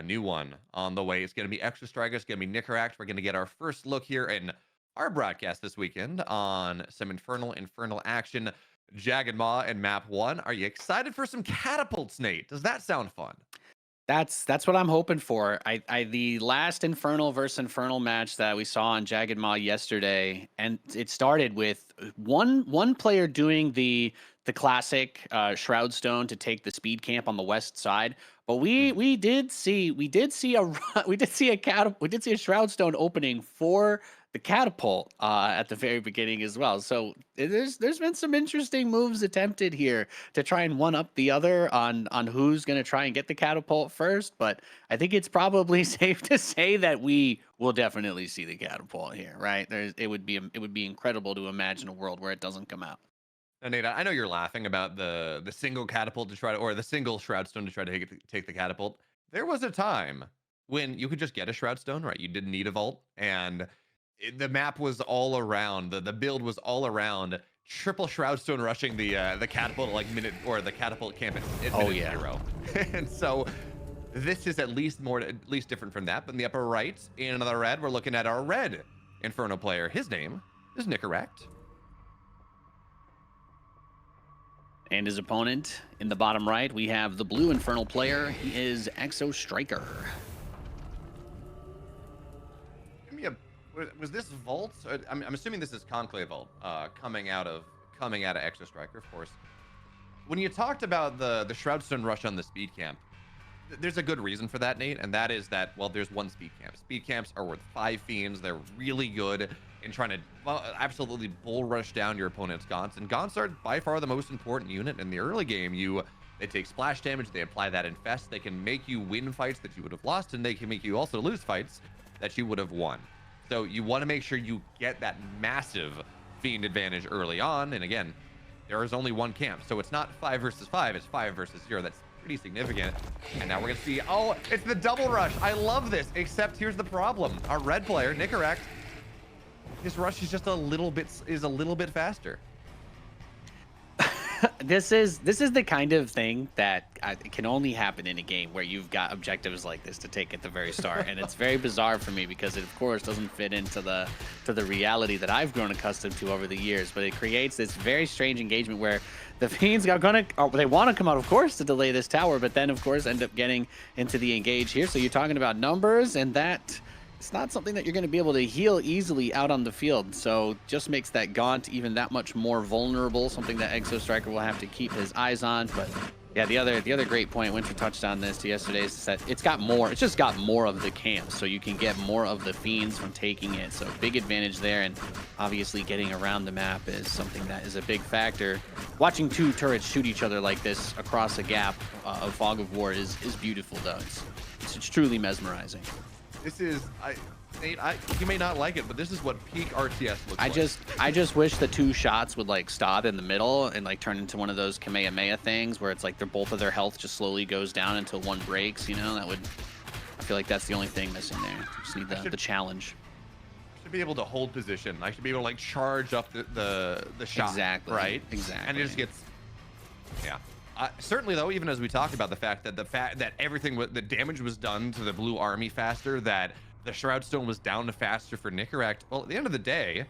a new one on the way. It's going to be ExoStriker. It's going to be Nicoract. We're going to get our first look here in our broadcast this weekend on some infernal action. Jagged Maw and Map 1. Are you excited for some catapults, Nate? Does that sound fun? That's what I'm hoping for. I the last Infernal versus Infernal match that we saw on Jagged Maw yesterday, and it started with one player doing the classic Shroud Stone to take the speed camp on the west side. But Mhm. we did see a we did see a Shroud Stone opening for the catapult at the very beginning as well. So there's been some interesting moves attempted here to try and one up the other on who's going to try and get the catapult first. But I think it's probably safe to say that we will definitely see the catapult here, right? It would be incredible to imagine a world where it doesn't come out. Now, Nate, I know you're laughing about the single catapult to try to, or the single shroud stone to try to take the catapult. There was a time when you could just get a shroud stone, right? You didn't need a vault, and the map was all around. The build was all around triple shroud stone rushing the catapult at like minute, or the catapult camp at Oh minute yeah. zero, and so this is at least different from that. But in the upper right, in another red, we're looking at our red Inferno player. His name is Nicoract. And his opponent in the bottom right, we have the blue Infernal player. He is ExoStriker. Give me a was this Vault? I'm assuming this is Conclave Vault, coming out of ExoStriker, of course. When you talked about the Shroudstone rush on the speed camp, there's a good reason for that, Nate, and that is that, well, there's one speed camp. Speed camps are worth 5 fiends. They're really good in trying to, well, absolutely bull rush down your opponent's gaunts, and gaunts are by far the most important unit in the early game. They take splash damage, they apply that infest, they can make you win fights that you would have lost, and they can make you also lose fights that you would have won. So you want to make sure you get that massive fiend advantage early on, and again, there is only one camp, so it's not 5 versus 5, it's 5 versus 0. That's pretty significant. And now we're gonna see, oh, it's the double rush. I love this, except here's the problem. Our red player, Nicoract, his rush is just a little bit faster. This is the kind of thing that can only happen in a game where you've got objectives like this to take at the very start, and it's very bizarre for me because it of course doesn't fit into the reality that I've grown accustomed to over the years. But it creates this very strange engagement where the fiends are gonna, they want to come out, of course, to delay this tower, but then of course end up getting into the engage here. So you're talking about numbers, and that it's not something that you're going to be able to heal easily out on the field. So just makes that Gaunt even that much more vulnerable, something that ExoStriker will have to keep his eyes on. But yeah, the other great point, Winter touched on this yesterday, is that it's just got more of the camps, so you can get more of the fiends from taking it. So big advantage there, and obviously getting around the map is something that is a big factor. Watching two turrets shoot each other like this across a gap of Fog of War is beautiful, though. It's truly mesmerizing. This is, Nate, you may not like it, but this is what peak RTS looks like. I just wish the two shots would like stop in the middle and like turn into one of those Kamehameha things where it's like both of their health just slowly goes down until one breaks. You know, I feel like that's the only thing missing there. Just need the challenge. I should be able to hold position. I should be able to like charge up the shot. Exactly. Right. Exactly. And it just gets, yeah. Certainly, though, even as we talked about the fact that the damage was done to the blue army faster, that the Shroud Stone was down faster for Nicoract. Well, at the end of the day,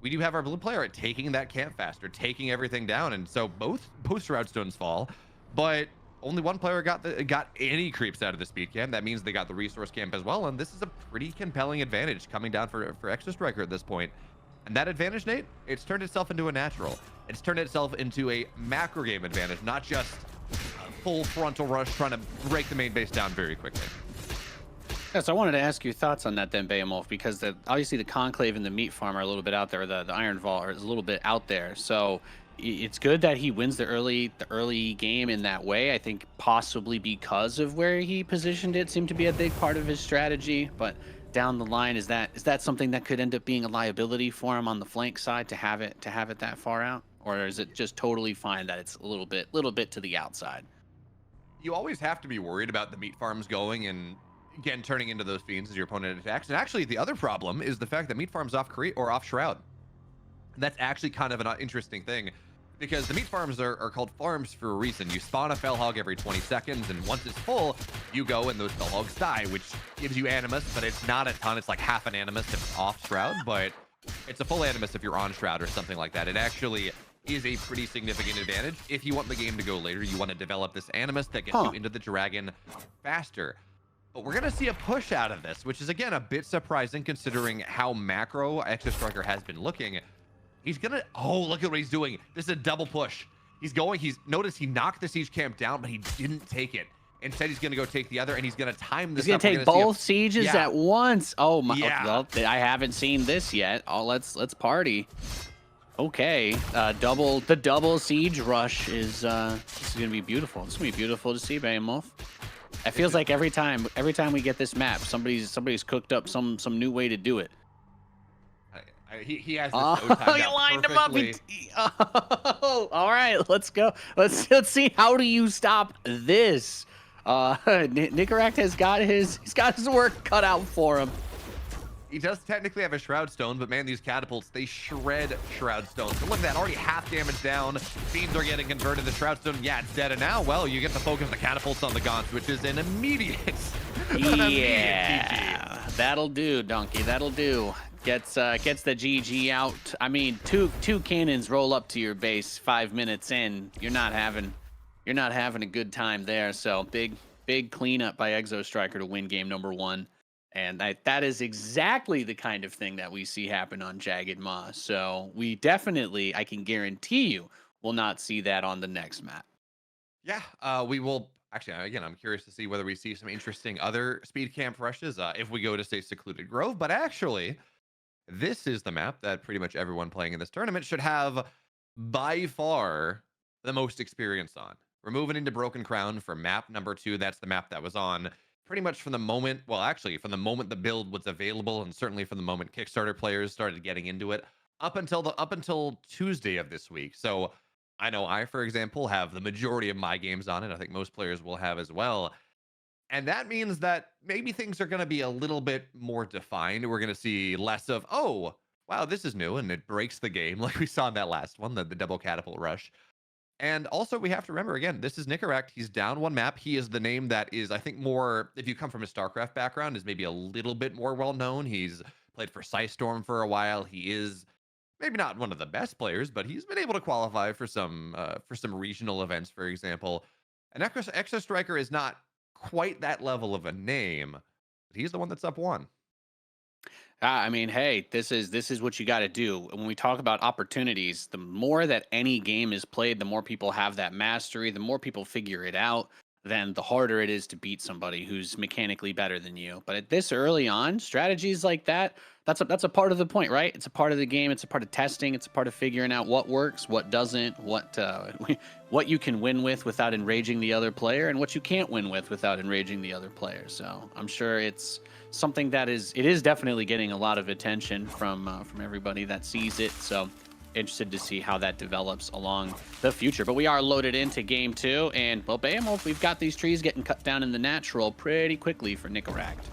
we do have our blue player at taking that camp faster, taking everything down, and so both Shroud Stones fall, but only one player got any creeps out of the speed camp. That means they got the resource camp as well, and this is a pretty compelling advantage coming down for ExoStriker at this point. And that advantage, Nate, it's turned itself into a natural. It's turned itself into a macro game advantage, not just a full frontal rush trying to break the main base down very quickly. Yes, I wanted to ask your thoughts on that then, BeoMulf, because obviously the Conclave and the Meat Farm are a little bit out there. The Iron Vault is a little bit out there. So it's good that he wins the early game in that way. I think possibly because of where he positioned it seemed to be a big part of his strategy. But down the line, is that something that could end up being a liability for him on the flank side to have it that far out? Or is it just totally fine that it's a little bit to the outside? You always have to be worried about the meat farms going and again turning into those fiends as your opponent attacks. And actually, the other problem is the fact that meat farms off Shroud. That's actually kind of an interesting thing. because the meat farms are called farms for a reason. You spawn a fell hog every 20 seconds, and once it's full, you go and those fell hogs die, which gives you animus, but it's not a ton. It's like half an animus if it's off Shroud, but it's a full animus if you're on Shroud or something like that. It actually is a pretty significant advantage. If you want the game to go later, you want to develop this animus that gets you into the dragon faster. But we're going to see a push out of this, which is, again, a bit surprising considering how macro ExoStriker has been looking. He's going to... Oh, look at what he's doing. This is a double push. Notice he knocked the siege camp down, but he didn't take it. Instead, he's going to go take the other, and he's going to time this. He's going to take both sieges at once. Oh, my. Yeah. Well, I haven't seen this yet. Oh, let's party. Okay. The double siege rush is this is going to be beautiful. This is going to be beautiful to see, BeoMulf. It feels like every time we get this map, somebody's cooked up some new way to do it. He has this timed you out lined perfectly. him up. Oh, all right, let's go. Let's see. How do you stop this? Nicoract has got his work cut out for him. He does technically have a Shroud Stone, but man, these catapults, they shred Shroud Stones. So look at that, already half damage down. Fiends are getting converted. The Shroud Stone, yeah, it's dead. And now, well, you get to focus the catapults on the Gaunts, which is an immediate, yeah, that'll do, Donkey. That'll do. Gets the GG out. I mean, two cannons roll up to your base 5 minutes in. You're not having a good time there. So big cleanup by ExoStriker to win game number 1. And that is exactly the kind of thing that we see happen on Jagged Maw. So we definitely, I can guarantee you, will not see that on the next map. Yeah, we will. Actually, again, I'm curious to see whether we see some interesting other speed camp rushes if we go to, say, Secluded Grove. But actually, this is the map that pretty much everyone playing in this tournament should have by far the most experience on. We're moving into Broken Crown for map number 2. That's the map that was on pretty much from the moment, well, actually, from the moment the build was available, and certainly from the moment Kickstarter players started getting into it, up until Tuesday of this week. So I know I, for example, have the majority of my games on it. I think most players will have as well. And that means that maybe things are going to be a little bit more defined. We're going to see less of, oh, wow, this is new, and it breaks the game, like we saw in that last one, the double catapult rush. And also, we have to remember, again, this is Nicoract. He's down one map. He is the name that is, I think, more, if you come from a StarCraft background, is maybe a little bit more well-known. He's played for Storm for a while. He is maybe not one of the best players, but he's been able to qualify for some regional events, for example. And ExoStriker is not quite that level of a name, but he's the one that's up 1. I mean, hey, this is what you got to do. When we talk about opportunities, the more that any game is played, the more people have that mastery, the more people figure it out, then the harder it is to beat somebody who's mechanically better than you. But at this early on, strategies like that, that's a part of the point, right? It's a part of the game. It's a part of testing. It's a part of figuring out what works, what doesn't, what you can win with without enraging the other player, and what you can't win with without enraging the other player. So I'm sure it's something that is definitely getting a lot of attention from everybody that sees it. So interested to see how that develops along the future. But we are loaded into game 2, and well, BeoMulf, we've got these trees getting cut down in the natural pretty quickly for Nicoract.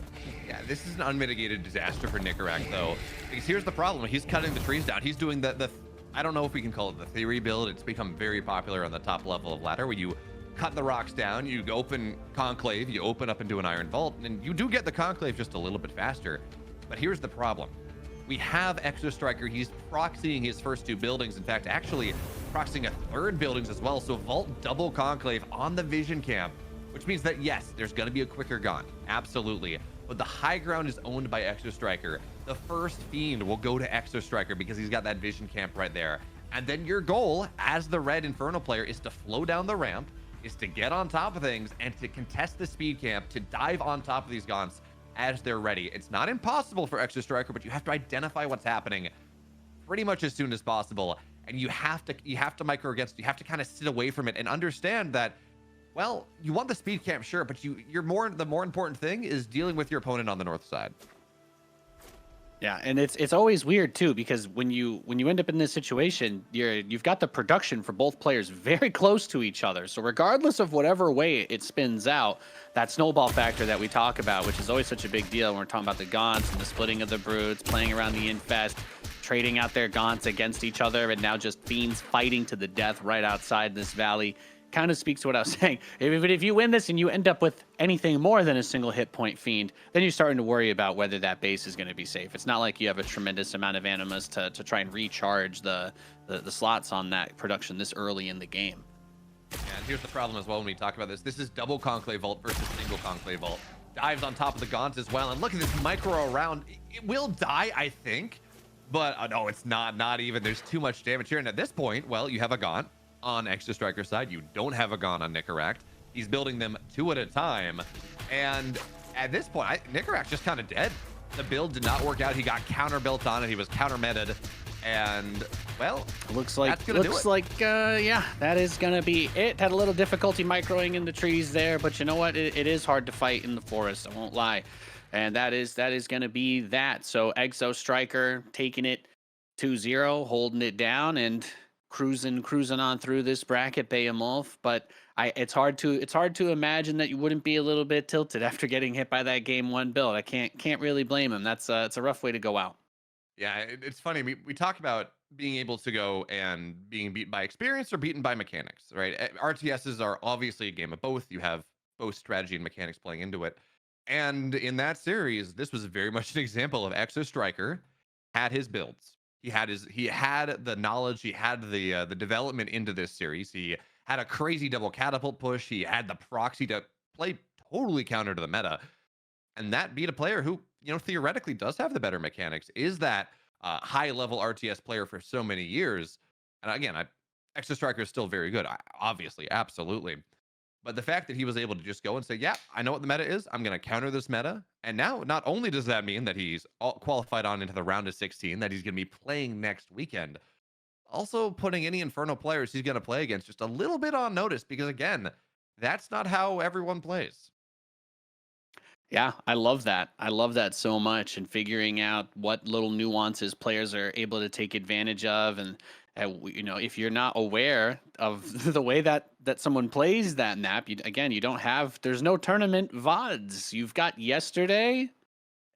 Yeah, this is an unmitigated disaster for Nicoract, though, because here's the problem. He's cutting the trees down. He's doing the I don't know if we can call it the theory build. It's become very popular on the top level of ladder, where you cut the rocks down, you open Conclave, you open up into an Iron Vault, and you do get the Conclave just a little bit faster. But here's the problem. We have ExoStriker. He's proxying his first 2 buildings. In fact, actually proxying a 3rd buildings as well. So Vault double Conclave on the Vision Camp, which means that, yes, there's going to be a quicker gun. Absolutely. But the high ground is owned by ExoStriker. The first Fiend will go to ExoStriker because he's got that Vision Camp right there. And then your goal as the red Inferno player is to flow down the ramp, is to get on top of things, and to contest the speed camp, to dive on top of these Gaunts as they're ready. It's not impossible for ExoStriker, but you have to identify what's happening pretty much as soon as possible. And you have to micro against, you have to kind of sit away from it and understand that, well, you want the speed camp, sure, but the more important thing is dealing with your opponent on the north side. Yeah, and it's always weird too, because when you end up in this situation, you've got the production for both players very close to each other. So regardless of whatever way it spins out, that snowball factor that we talk about, which is always such a big deal when we're talking about the Gaunts and the splitting of the brutes, playing around the infest, trading out their gaunts against each other, and now just fiends fighting to the death right outside this valley. Kind of speaks to what I was saying. If you win this and you end up with anything more than a single hit point fiend, then you're starting to worry about whether that base is going to be safe. It's not like you have a tremendous amount of animas to try and recharge the slots on that production this early in the game. And here's the problem as well when we talk about this. This is double Conclave Vault versus single Conclave Vault. Dives on top of the Gaunt as well. And look at this micro around. It will die, I think. But no, it's not even. There's too much damage here. And at this point, well, you have a Gaunt on ExoStriker's side. You don't have a Gaunt on Nicoract. He's building them 2 at a time. And at this point, Nicoract's just kind of dead. The build did not work out. He got counter built on it. He was counter meted. And well, looks like yeah, that is gonna be it. Had a little difficulty microing in the trees there, but you know what? It is hard to fight in the forest. I won't lie, and that is gonna be that. So ExoStriker taking it 2-0, holding it down, and cruising on through this bracket, BeoMulf. But it's hard to imagine that you wouldn't be a little bit tilted after getting hit by that game 1 build. I can't really blame him. It's a rough way to go out. Yeah, it's funny. We talk about being able to go and being beaten by experience or beaten by mechanics, right? RTSs are obviously a game of both. You have both strategy and mechanics playing into it. And in that series, this was very much an example of ExoStriker had his builds. He had the knowledge, he had the development into this series. He had a crazy double catapult push. He had the proxy to play totally counter to the meta. And that beat a player who, you know, theoretically does have the better mechanics, is that high-level RTS player for so many years. And again, ExoStriker is still very good, obviously, absolutely. But the fact that he was able to just go and say, yeah, I know what the meta is. I'm going to counter this meta. And now, not only does that mean that he's qualified on into the round of 16, that he's going to be playing next weekend, also putting any Inferno players he's going to play against just a little bit on notice, because, again, that's not how everyone plays. Yeah, I love that. I love that so much, and figuring out what little nuances players are able to take advantage of. And you know, if you're not aware of the way that someone plays that map, you don't have. There's no tournament VODs. You've got yesterday,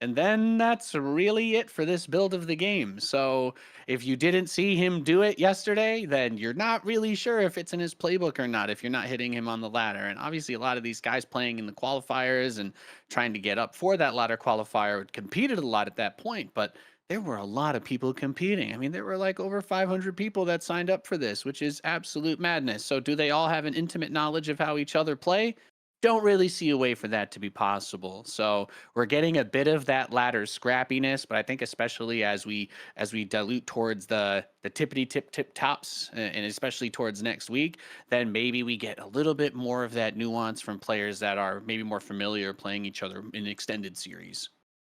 and then that's really it for this build of the game. So if you didn't see him do it yesterday, then you're not really sure if it's in his playbook or not, if you're not hitting him on the ladder. And obviously a lot of these guys playing in the qualifiers and trying to get up for that ladder qualifier competed a lot at that point, but there were a lot of people competing. I mean, there were like over 500 people that signed up for this, which is absolute madness. So do they all have an intimate knowledge of how each other play? Don't really see a way for that to be possible. So we're getting a bit of that ladder scrappiness, but I think especially as we dilute towards the tippity tip tops, and especially towards next week, then maybe we get a little bit more of that nuance from players that are maybe more familiar playing each other in extended series.